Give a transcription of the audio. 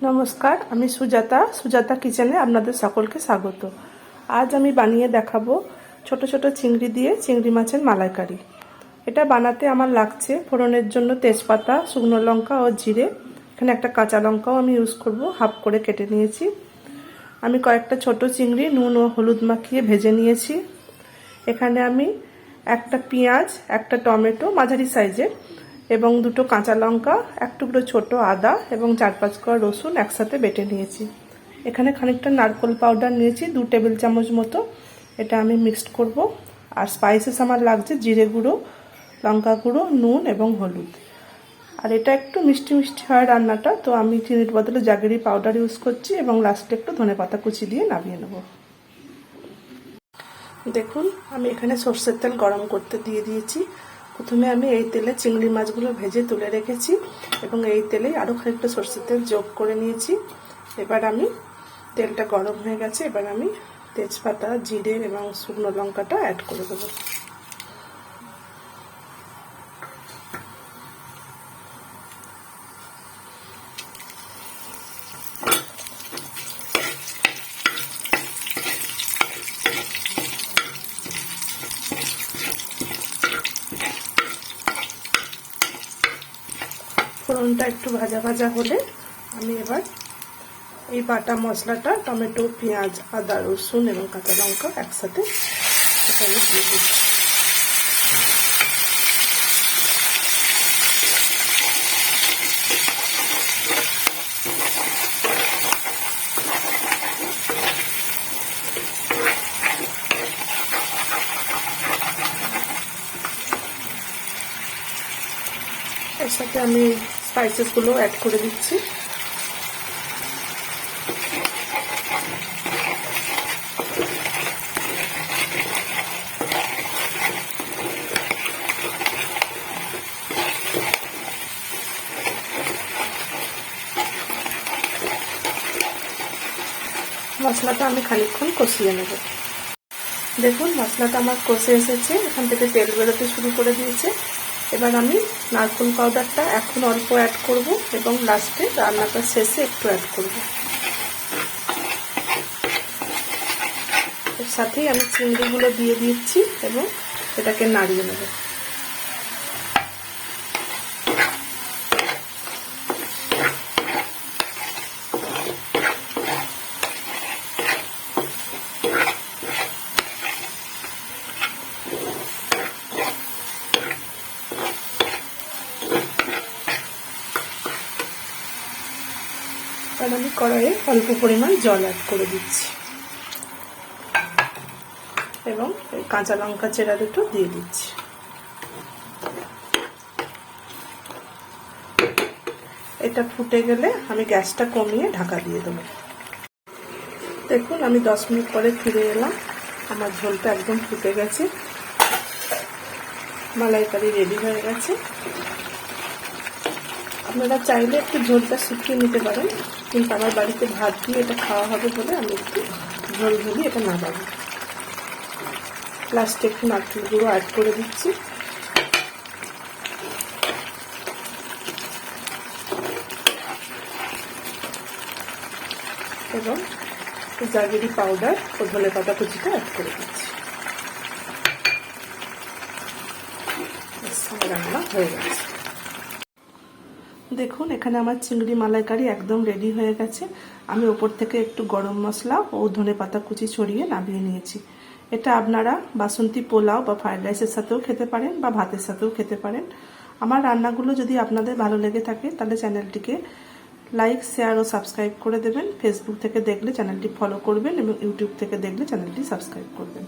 নমস্কার, আমি সুজাতা কিচেনে আপনাদের সকলকে স্বাগত। আজ আমি বানিয়ে দেখাবো ছোট ছোট চিংড়ি দিয়ে চিংড়ি মাছের মালাইকারি। এটা বানাতে আমার লাগছে ফোড়নের জন্য তেজপাতা, শুকনো লঙ্কা ও জিরে। এখানে একটা কাঁচা লঙ্কাও আমি ইউজ করব, হাফ করে কেটে নিয়েছি। আমি কয়েকটা ছোট চিংড়ি নুন ও হলুদ মাখিয়ে ভেজে নিয়েছি। এখানে আমি একটা পেঁয়াজ, একটা টমেটো মাঝারি সাইজের এবং দুটো কাঁচা লঙ্কা, এক টুকরো ছোট আদা এবং 4-5 কোয়া রসুন একসাথে বেটে নিয়েছি। এখানে খানিকটা নারকেল পাউডার নিয়েছি 2 টেবিল চামচ মতো, এটা আমি মিক্সড করব। আর স্পাইসেস আমার লাগছে জিরে গুঁড়ো, লঙ্কা গুঁড়ো, নুন এবং হলুদ। আর এটা একটু মিষ্টি মিষ্টি হয় রান্নাটা, তো আমি চিনির বদলে জাগেরি পাউডার ইউজ করছি এবং লাস্টে একটু ধনেপাতা কুচি দিয়ে নামিয়ে নেব। দেখুন, আমি এখানে সরষের তেল গরম করতে দিয়ে দিয়েছি। প্রথমে আমি এই তেলে চিংড়ি মাছগুলো ভেজে তুলে রেখেছি এবং এই তেলেই আরও খানিকটা সরষের তেল যোগ করে নিয়েছি। এবার আমি তেলটা গরম হয়ে গেছে, এবার আমি তেজপাতা, জিরে এবং শুকনো লঙ্কাটা অ্যাড করে দেবো। ফোড়নটা একটু ভাজা ভাজা হলে আমি এবার এই বাটা মশলাটা, টমেটো, পেঁয়াজ, আদা, রসুন এবং কাঁচা লঙ্কা একসাথে এখানে দিয়ে দিচ্ছি। এর সাথে আমি স্পাইসেসগুলো অ্যাড করে দিচ্ছি। মশলাটা আমি খানিকক্ষণ কষিয়ে নেব। দেখুন, মশলাটা আমার কষে এসেছে, এখান থেকে তেল বেরোতে শুরু করে দিয়েছে। এবার আমি নারকেল পাউডারটা এখন অল্প অ্যাড করব এবং লাস্টে রান্নাটার শেষে একটু অ্যাড করব। এর সাথেই আমি চিংড়িগুলো দিয়ে দিচ্ছি এবং এটাকে নাড়িয়ে নেব। আর আমি কড়াইয়ে অল্প পরিমাণ জল অ্যাড করে দিচ্ছি এবং কাঁচা লঙ্কা চেরা দুটো দিয়ে দিচ্ছি। এটা ফুটে গেলে আমি গ্যাসটা কমিয়ে ঢাকা দিয়ে দেবো। দেখুন, আমি 10 মিনিট পরে ফিরে এলাম, আমার ঝোলটা একদম ফুটে গেছে, মালাইকারি রেডি হয়ে গেছে। আপনারা চাইলে একটু ঝোলটা শুকিয়ে নিতে পারেন, কিন্তু আমার বাড়িতে ভাত দিয়ে এটা খাওয়া হবে বলে আমি একটু ঝোল ঝুলিয়ে এটা নামাবো। লাস্টে একটু নারকেল গুঁড়ো অ্যাড করে দিচ্ছি এবং জাগেরি পাউডার ও ধনেপাতা কুচিটা অ্যাড করে দিচ্ছি। রান্না হয়ে গেছে। দেখুন, এখানে আমার চিংড়ি মালাইকারি একদম রেডি হয়ে গেছে। আমি ওপর থেকে একটু গরম মশলা ও ধনেপাতা কুচি ছড়িয়ে নামিয়ে নিয়েছি। এটা আপনারা বাসন্তী পোলাও বা ফ্রাইড রাইসের সাথেও খেতে পারেন বা ভাতের সাথেও খেতে পারেন। আমার রান্নাগুলো যদি আপনাদের ভালো লেগে থাকে তাহলে চ্যানেলটিকে লাইক, শেয়ার ও সাবস্ক্রাইব করে দেবেন। ফেসবুক থেকে দেখলে চ্যানেলটি ফলো করবেন এবং ইউটিউব থেকে দেখলে চ্যানেলটি সাবস্ক্রাইব করবেন।